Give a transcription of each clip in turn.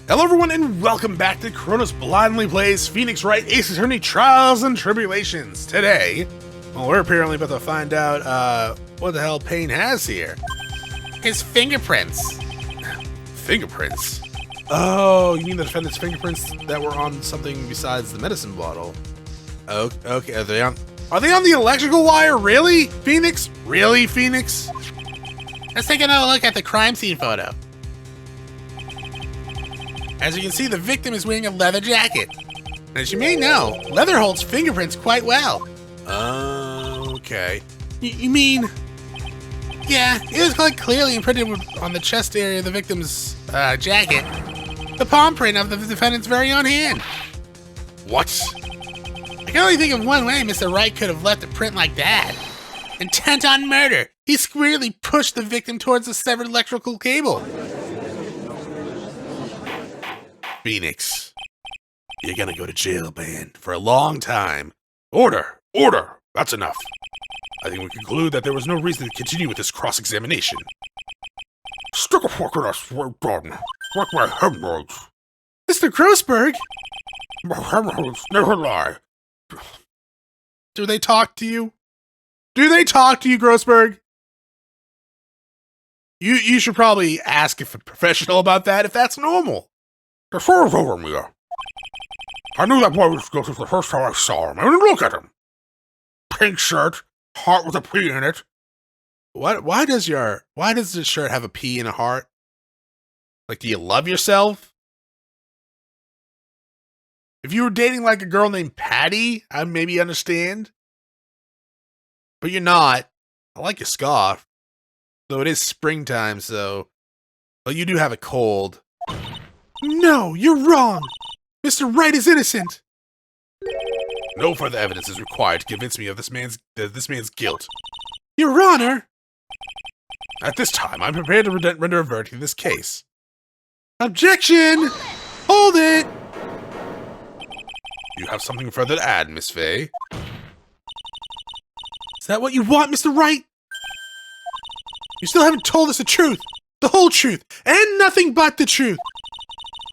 Hello everyone and welcome back to Chronos Blindly Plays Phoenix Wright Ace Attorney Trials and Tribulations. Today, well, we're apparently about to find out what the hell Payne has here. His fingerprints. Fingerprints? Oh, you mean the defendant's fingerprints that were on something besides the medicine bottle? Okay, are they on the electrical wire? Really, Phoenix? Really, Phoenix? Let's take another look at the crime scene photo. As you can see, the victim is wearing a leather jacket. And as you may know, leather holds fingerprints quite well. Okay. You mean... Yeah, it was quite clearly imprinted on the chest area of the victim's jacket. The palm print of the defendant's very own hand. What? I can only think of one way Mr. Wright could have left a print like that. Intent on murder. He squarely pushed the victim towards the severed electrical cable. Phoenix, you're gonna go to jail, man, for a long time. Order! Order! That's enough. I think we conclude that there was no reason to continue with this cross-examination. Stick a fork in us, we're done. Like my hemorrhoids. Mr. Grossberg? My hemorrhoids never lie. Do they talk to you? Do they talk to you, Grossberg? You should probably ask if a professional about that, if that's normal. The show's over, Mia. I knew that boy was guilty the first time I saw him. I mean, look at him. Pink shirt, heart with a P in it. What? Why does this shirt have a P and a heart? Like, do you love yourself? If you were dating like a girl named Patty, I'd maybe understand. But you're not. I like your scarf. Though it is springtime, so... But you do have a cold. No, you're wrong. Mr. Wright is innocent. No further evidence is required to convince me of this man's guilt. Your Honor. At this time, I'm prepared to render a verdict in this case. Objection! Hold it! You have something further to add, Miss Fay? Is that what you want, Mr. Wright? You still haven't told us the truth. The whole truth. And nothing but the truth.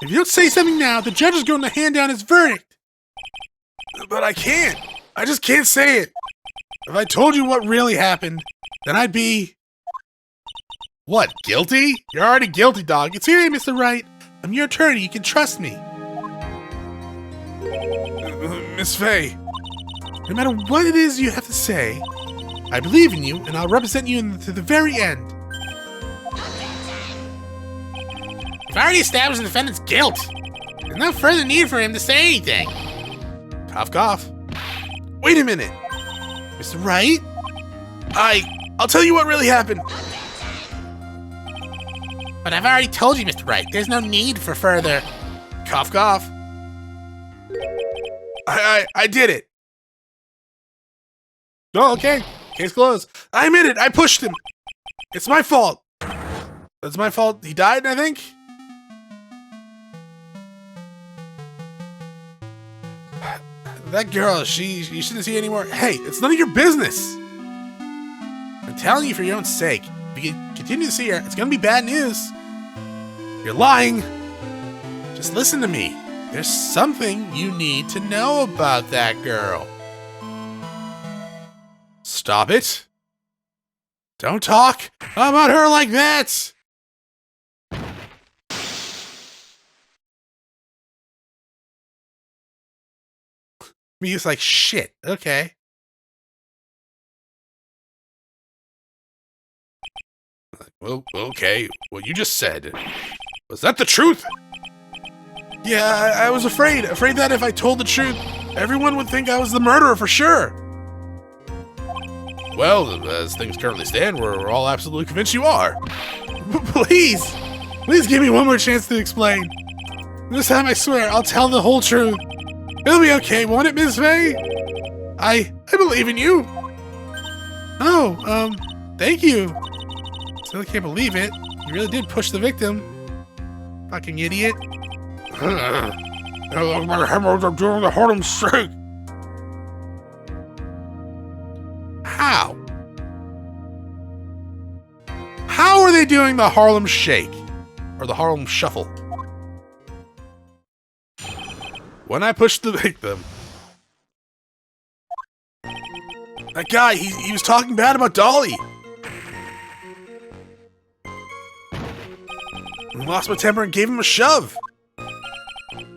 If you don't say something now, the judge is going to hand down his verdict. But I can't. I just can't say it. If I told you what really happened, then I'd be... What, guilty? You're already guilty, dog. It's here, Mr. Wright. I'm your attorney. You can trust me. Miss Fay. No matter what it is you have to say, I believe in you, and I'll represent you to the very end. I've already established the defendant's guilt. There's no further need for him to say anything. Cough, cough. Wait a minute. Mr. Wright? I'll tell you what really happened. But I've already told you, Mr. Wright. There's no need for further... Cough, cough. I did it. Oh, okay. Case closed. I admit it. I pushed him. It's my fault. It's my fault. He died, I think. That girl, you shouldn't see anymore. Hey, it's none of your business. I'm telling you for your own sake. If you continue to see her, it's gonna be bad news. You're lying. Just listen to me. There's something you need to know about that girl. Stop it. Don't talk about her like that. Mia's like, shit, okay. Well, okay. What you just said. Was that the truth? Yeah, I was afraid that if I told the truth, everyone would think I was the murderer for sure. Well, as things currently stand, we're all absolutely convinced you are. Please give me one more chance to explain. This time I swear, I'll tell the whole truth. It'll be okay, won't it, Ms. Fay? I believe in you. Oh, thank you. Still can't believe it. You really did push the victim. Fucking idiot. My hemorrhoids are doing the Harlem Shake. How? How are they doing the Harlem Shake? Or the Harlem Shuffle? when I pushed the victim. That guy, he was talking bad about Dolly. I lost my temper and gave him a shove.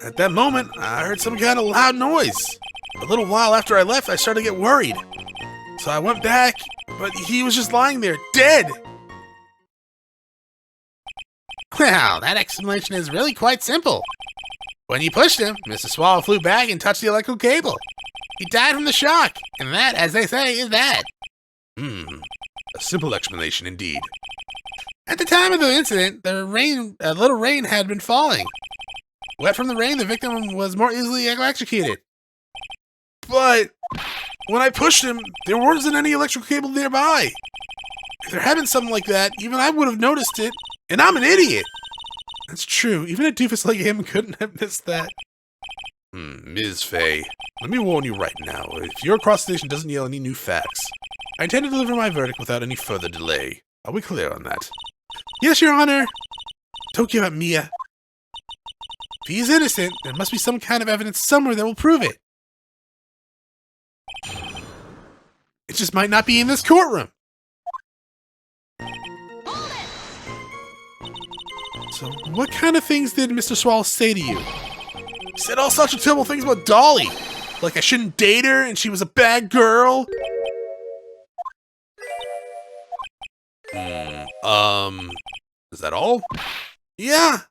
At that moment, I heard some kind of loud noise. A little while after I left, I started to get worried. So I went back, but he was just lying there, dead. Well, that explanation is really quite simple. When you pushed him, Mr. Swallow flew back and touched the electrical cable. He died from the shock, and that, as they say, is that. A simple explanation indeed. At the time of the incident, a little rain had been falling. Wet from the rain, the victim was more easily electrocuted. But when I pushed him, there wasn't any electrical cable nearby. If there had been something like that, even I would have noticed it, and I'm an idiot. That's true. Even a doofus like him couldn't have missed that. Ms. Fay, let me warn you right now. If your cross-examination doesn't yield any new facts, I intend to deliver my verdict without any further delay. Are we clear on that? Yes, Your Honor. Don't give up, Mia. If he is innocent, there must be some kind of evidence somewhere that will prove it. It just might not be in this courtroom. So, what kind of things did Mr. Swallow say to you? He said all sorts of terrible things about Dolly. Like I shouldn't date her and she was a bad girl. Is that all? Yeah.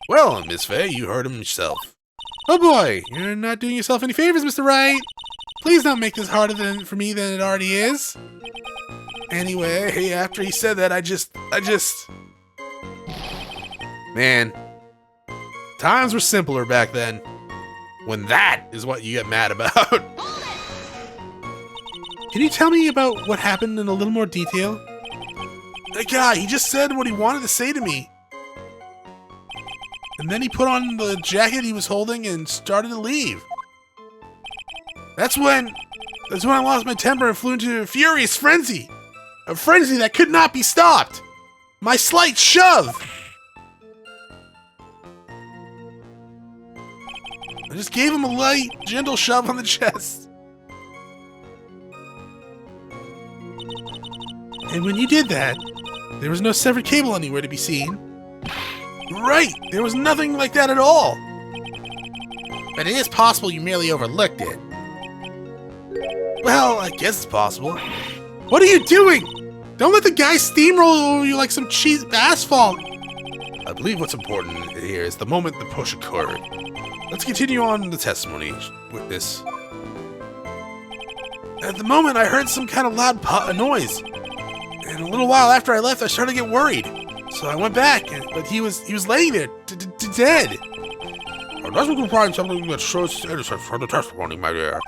Well, Miss Fay, you heard him yourself. Oh boy, you're not doing yourself any favors, Mr. Wright. Please don't make this harder for me than it already is. Anyway, after he said that, I just... Man, times were simpler back then. When that is what you get mad about. Can you tell me about what happened in a little more detail? That guy, he just said what he wanted to say to me. And then he put on the jacket he was holding and started to leave. That's when I lost my temper and flew into a furious frenzy. A frenzy that could not be stopped. My slight shove. I just gave him a light, gentle shove on the chest. And when you did that, there was no severed cable anywhere to be seen. Right, there was nothing like that at all. But it is possible you merely overlooked it. Well, I guess it's possible. What are you doing? Don't let the guy steamroll over you like some cheap asphalt. I believe what's important here is the moment the push occurred. Let's continue on the testimony, witness. At the moment, I heard some kind of loud noise. And a little while after I left, I started to get worried. So I went back, but he was laying there, dead. It doesn't find something that shows innocence for the testimony, my dear.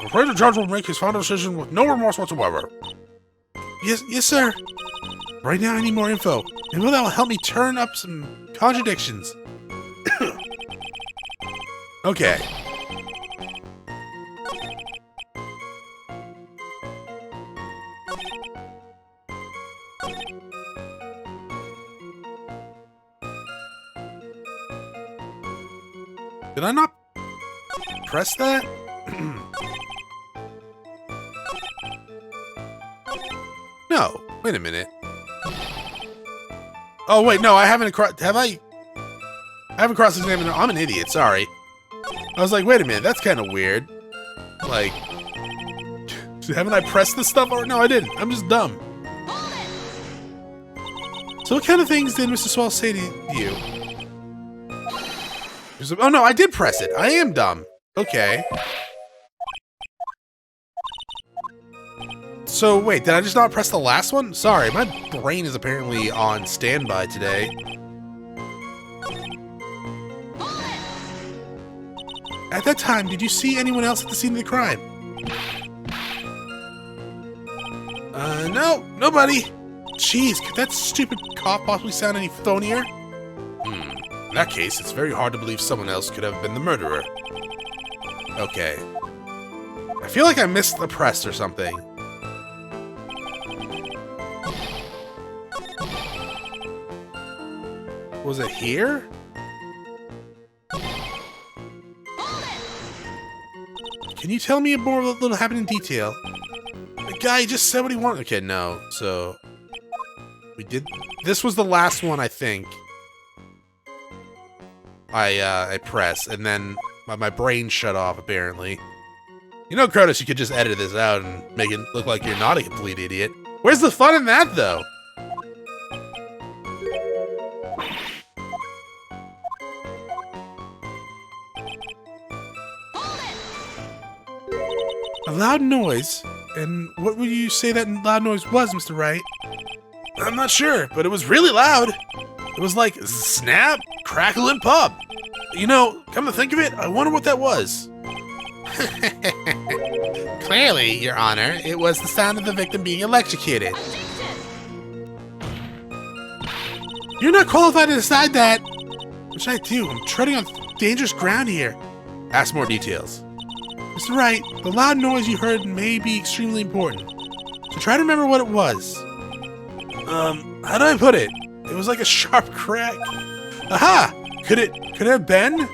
I'm afraid the judge will make his final decision with no remorse whatsoever. Yes, sir. Right now, I need more info. Maybe that will help me turn up some contradictions. Okay. Did I not press that? No. Wait a minute. Oh wait, no, I haven't I haven't cross-examined. I'm an idiot. Sorry. I was like, wait a minute, that's kind of weird. Like, haven't I pressed this stuff? Or no, I didn't. I'm just dumb. So what kind of things did Mr. Swallow say to you? Oh no, I did press it. I am dumb. Okay. So wait, did I just not press the last one? Sorry, my brain is apparently on standby today. At that time, did you see anyone else at the scene of the crime? No, nobody. Jeez, could that stupid cop possibly sound any phonier? In that case, it's very hard to believe someone else could have been the murderer. Okay. I feel like I missed the press or something. Was it here? Can you tell me more of what happened in detail? The guy just said what he wanted. Okay, no. So we did. This was the last one, I think. I pressed, and then my brain shut off. Apparently, you know, Chronos, you could just edit this out and make it look like you're not a complete idiot. Where's the fun in that, though? A loud noise? And what would you say that loud noise was, Mr. Wright? I'm not sure, but it was really loud. It was like snap, crackle, and pop. You know, come to think of it, I wonder what that was. Clearly, Your Honor, it was the sound of the victim being electrocuted. You're not qualified to decide that. Which I do. I'm treading on dangerous ground here. Ask more details. Mr. Wright, the loud noise you heard may be extremely important. So try to remember what it was. How do I put it? It was like a sharp crack. Aha! Could it have been?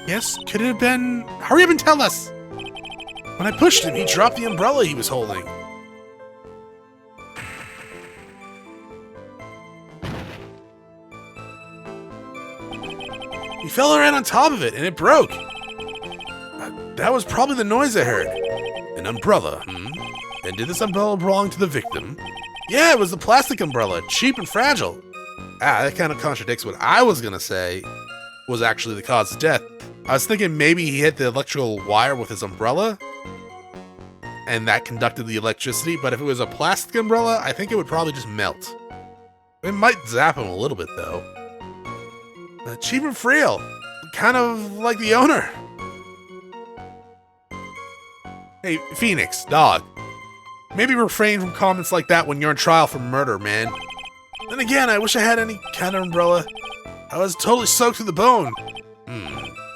Yes, could it have been? Hurry up and tell us! When I pushed him, he dropped the umbrella he was holding. He fell right on top of it, and it broke. That was probably the noise I heard. An umbrella, And did this umbrella belong to the victim? Yeah, it was the plastic umbrella, cheap and fragile. That kind of contradicts what I was gonna say was actually the cause of death. I was thinking maybe he hit the electrical wire with his umbrella, and that conducted the electricity, but if it was a plastic umbrella, I think it would probably just melt. It might zap him a little bit, though. Cheap and frail, kind of like the owner. Hey, Phoenix, dog. Maybe refrain from comments like that when you're on trial for murder, man. Then again, I wish I had any kind of umbrella. I was totally soaked to the bone.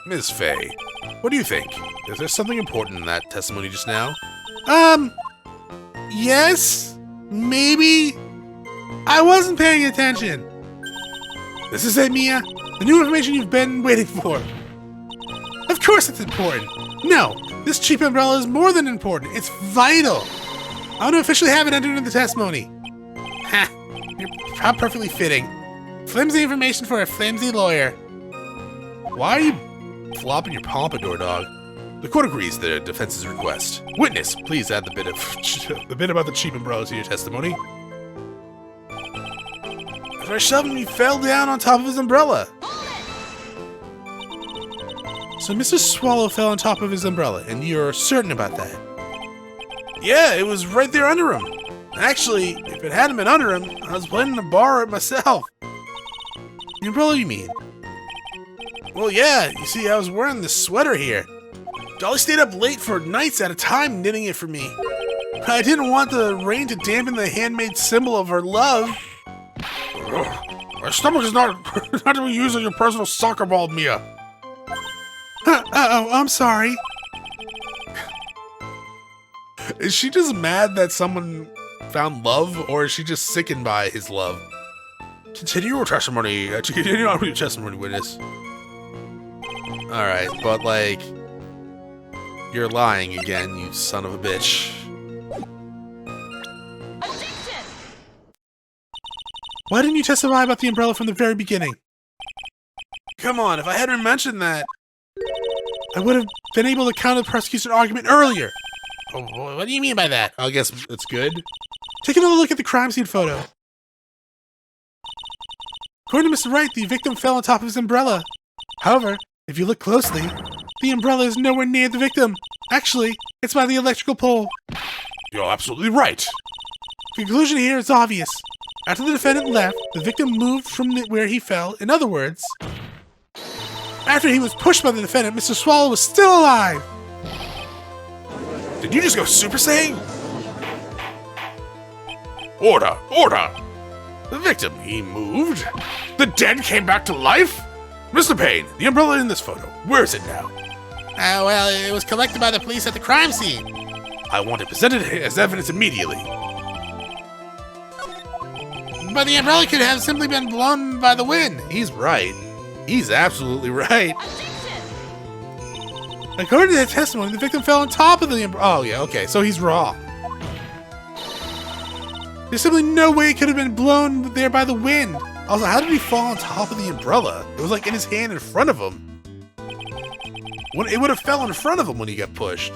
Ms. Faye, what do you think? Is there something important in that testimony just now? Yes? Maybe? I wasn't paying attention. This is it, Mia? The new information you've been waiting for. Of course it's important. No, this cheap umbrella is more than important. It's vital. I want to officially have it entered in the testimony. Ha! How perfectly fitting. Flimsy information for a flimsy lawyer. Why are you flopping your pompadour, dog? The court agrees the defense's request. Witness, please add the bit about the cheap umbrella to your testimony. After I shoved him, he fell down on top of his umbrella. So Mr. Swallow fell on top of his umbrella, and you're certain about that? Yeah, it was right there under him. Actually, if it hadn't been under him, I was planning to borrow it myself. The umbrella, you mean? Well, yeah, you see, I was wearing this sweater here. Dolly stayed up late for nights at a time knitting it for me. I didn't want the rain to dampen the handmade symbol of her love. My stomach is not to be used as your personal soccer ball, Mia. Uh-oh, I'm sorry. Is she just mad that someone found love, or is she just sickened by his love? Continue your testimony. Continue on with your testimony, witness. Alright, but like, you're lying again, you son of a bitch. Objection! Why didn't you testify about the umbrella from the very beginning? Come on, if I hadn't mentioned that, I would have been able to counter the prosecution's argument earlier. Oh, what do you mean by that? I guess it's good. Take another look at the crime scene photo. According to Mr. Wright, the victim fell on top of his umbrella. However, if you look closely, the umbrella is nowhere near the victim. Actually, it's by the electrical pole. You're absolutely right. The conclusion here is obvious. After the defendant left, the victim moved from where he fell. In other words, after he was pushed by the defendant, Mr. Swallow was still alive. Did you just go Super Saiyan? Order! Order! The victim, he moved. The dead came back to life? Mr. Payne, the umbrella in this photo, where is it now? Well, it was collected by the police at the crime scene. I want it presented as evidence immediately. But the umbrella could have simply been blown by the wind. He's right. He's absolutely right. Objection! According to that testimony, the victim fell on top of the umbrella. Oh, yeah, okay, so he's wrong. There's simply no way it could have been blown there by the wind. Also, how did he fall on top of the umbrella? It was like in his hand in front of him. It would have fell in front of him when he got pushed.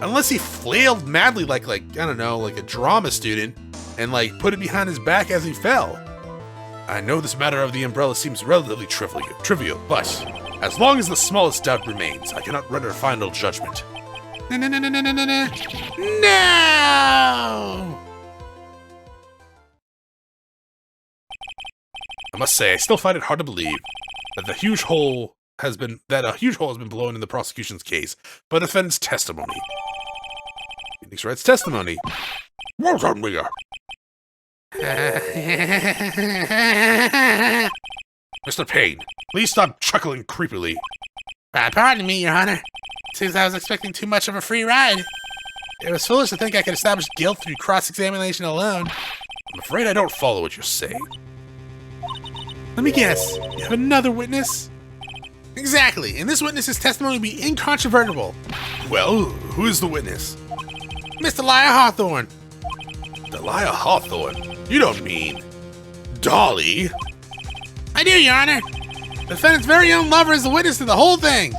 Unless he flailed madly like I don't know, like a drama student, and like put it behind his back as he fell. I know this matter of the umbrella seems relatively trivial, but as long as the smallest doubt remains, I cannot render final judgment. No! I must say, I still find it hard to believe that a huge hole has been blown in the prosecution's case by the defendant's testimony. Phoenix Wright's testimony. Well done, Mia. Mr. Payne, please stop chuckling creepily. Pardon me, Your Honor. Seems I was expecting too much of a free ride. It was foolish to think I could establish guilt through cross-examination alone. I'm afraid I don't follow what you're saying. Let me guess. You have another witness? Exactly, and this witness's testimony will be incontrovertible. Well, who is the witness? Mr. Delia Hawthorne. Delia Hawthorne? You don't mean Dolly? I do, Your Honor. The defendant's very own lover is the witness to the whole thing.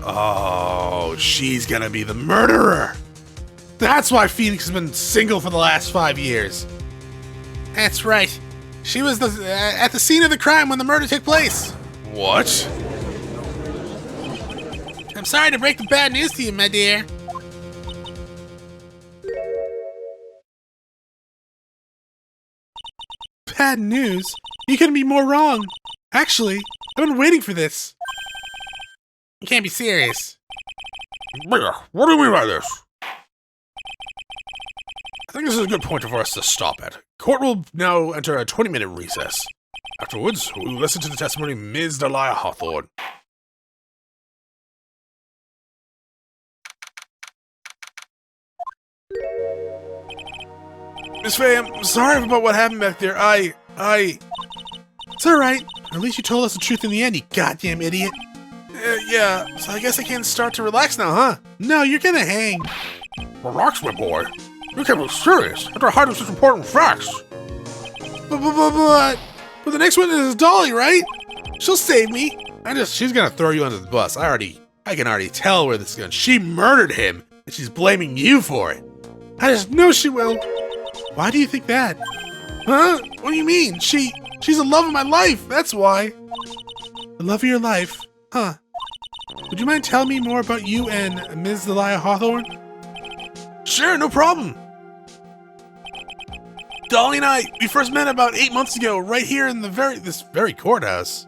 Oh, she's gonna be the murderer. That's why Phoenix has been single for the last 5 years. That's right. She was at the scene of the crime when the murder took place. What? I'm sorry to break the bad news to you, my dear. Bad news? You couldn't be more wrong. Actually, I've been waiting for this. You can't be serious. Mia, what do you mean by this? I think this is a good point for us to stop at. Court will now enter a 20-minute recess. Afterwards, we will listen to the testimony of Ms. Delia Hawthorne. Miss Faye, I'm sorry about what happened back there. It's alright. At least you told us the truth in the end, you goddamn idiot. Yeah, so I guess I can start to relax now, huh? No, you're gonna hang. Relax, my boy. You can't be serious after hiding such important facts. But the next witness is Dolly, right? She'll save me. She's gonna throw you under the bus. I can already tell where this is going. She murdered him, and she's blaming you for it. I just know she will. Why do you think that? Huh? What do you mean? She's the love of my life, that's why. The love of your life? Huh. Would you mind telling me more about you and Ms. Delia Hawthorne? Sure, no problem. Dolly and we first met about 8 months ago, right here in this very courthouse.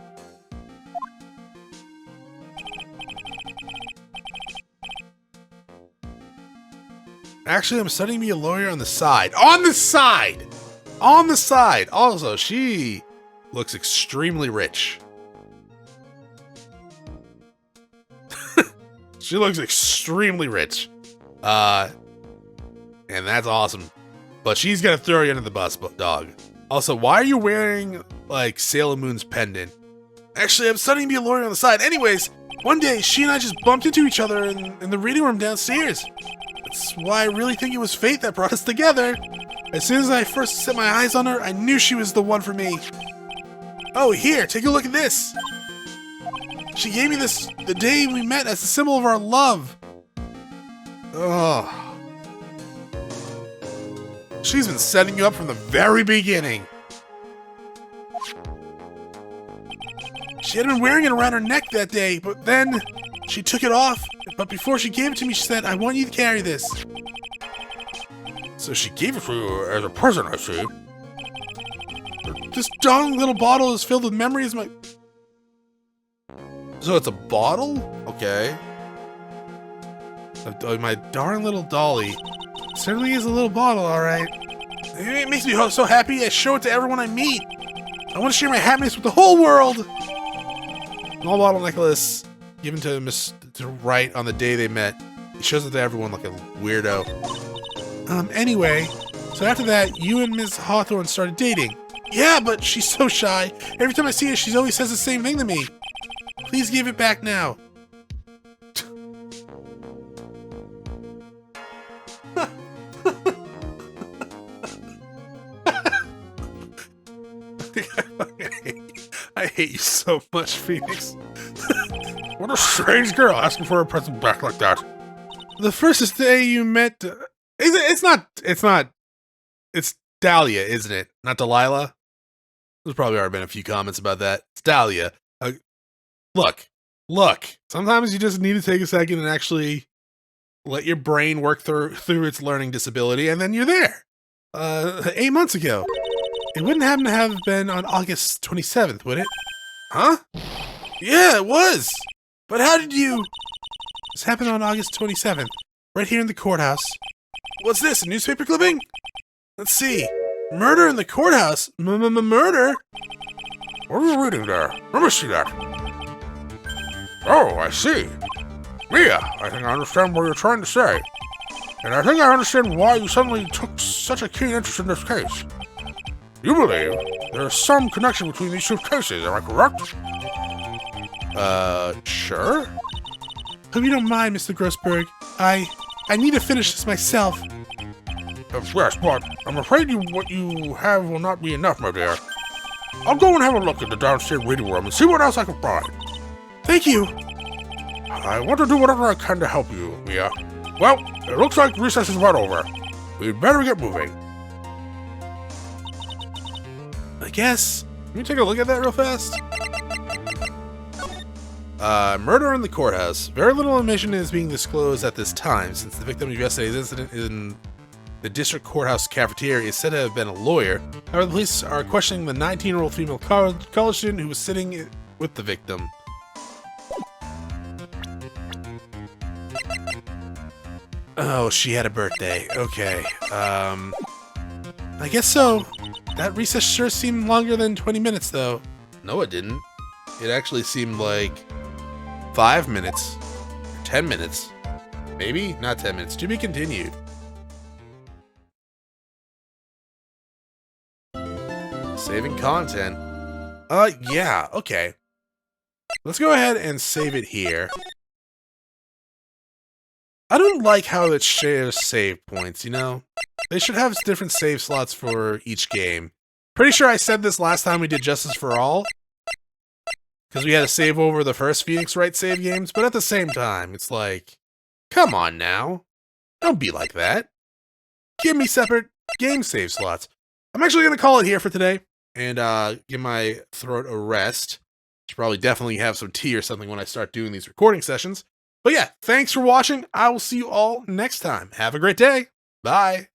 Actually, I'm studying to be a lawyer on the side. On the side! On the side! Also, she looks extremely rich. She looks extremely rich. And that's awesome. But she's gonna throw you under the bus, dog. Also, why are you wearing, like, Sailor Moon's pendant? Actually, I'm studying to be a lawyer on the side. Anyways, one day, she and I just bumped into each other in the reading room downstairs. That's why I really think it was fate that brought us together. As soon as I first set my eyes on her, I knew she was the one for me. Oh, here, take a look at this. She gave me this the day we met as a symbol of our love. Oh. She's been setting you up from the very beginning. She had been wearing it around her neck that day, but then she took it off. But before she gave it to me, she said, I want you to carry this. So she gave it to you as a present, I see. This darling little bottle is filled with memories of my... So it's a bottle? Okay. My darling little Dolly. Certainly is a little bottle, alright. It makes me so happy I show it to everyone I meet. I want to share my happiness with the whole world. Small bottle necklace given to Mr. Wright on the day they met. He shows it to everyone like a weirdo. Anyway, so after that, you and Ms. Hawthorne started dating. Yeah, but she's so shy. Every time I see her, she always says the same thing to me. Please give it back now. I hate you so much, Phoenix. What a strange girl asking for a present back like that. The first day you met... It's Dahlia, isn't it? Not Delilah? There's probably already been a few comments about that. It's Dahlia. Look. Sometimes you just need to take a second and actually let your brain work through its learning disability, and then you're there. 8 months ago. It wouldn't happen to have been on August 27th, would it? Huh? Yeah, it was. But how did you... This happened on August 27th, right here in the courthouse. What's this, a newspaper clipping? Let's see. Murder in the courthouse? Murder? What are you reading there? Let me see that. Oh, I see. Mia, I think I understand what you're trying to say. And I think I understand why you suddenly took such a keen interest in this case. You believe there is some connection between these two cases, am I correct? Sure. Hope you don't mind, Mr. Grossberg. I need to finish this myself. Yes, but I'm afraid what you have will not be enough, my dear. I'll go and have a look at the downstairs reading room and see what else I can find. Thank you. I want to do whatever I can to help you, Mia. Well, it looks like recess is about over. We'd better get moving. I guess. Let me take a look at that real fast. Murder in the courthouse. Very little information is being disclosed at this time, since the victim of yesterday's incident in the district courthouse cafeteria is said to have been a lawyer. However, the police are questioning the 19-year-old female college student who was sitting with the victim. Oh, she had a birthday. Okay. I guess so. That recess sure seemed longer than 20 minutes, though. No, it didn't. It actually seemed like 5 minutes. 10 minutes. Maybe? Not 10 minutes. To be continued. Saving content. Yeah, okay. Let's go ahead and save it here. I don't like how it shares save points, you know? They should have different save slots for each game. Pretty sure I said this last time we did Justice for All. Because we had to save over the first Phoenix Wright save games, but at the same time, it's like, come on now. Don't be like that. Give me separate game save slots. I'm actually going to call it here for today and give my throat a rest. Should probably definitely have some tea or something when I start doing these recording sessions. But yeah, thanks for watching. I will see you all next time. Have a great day. Bye.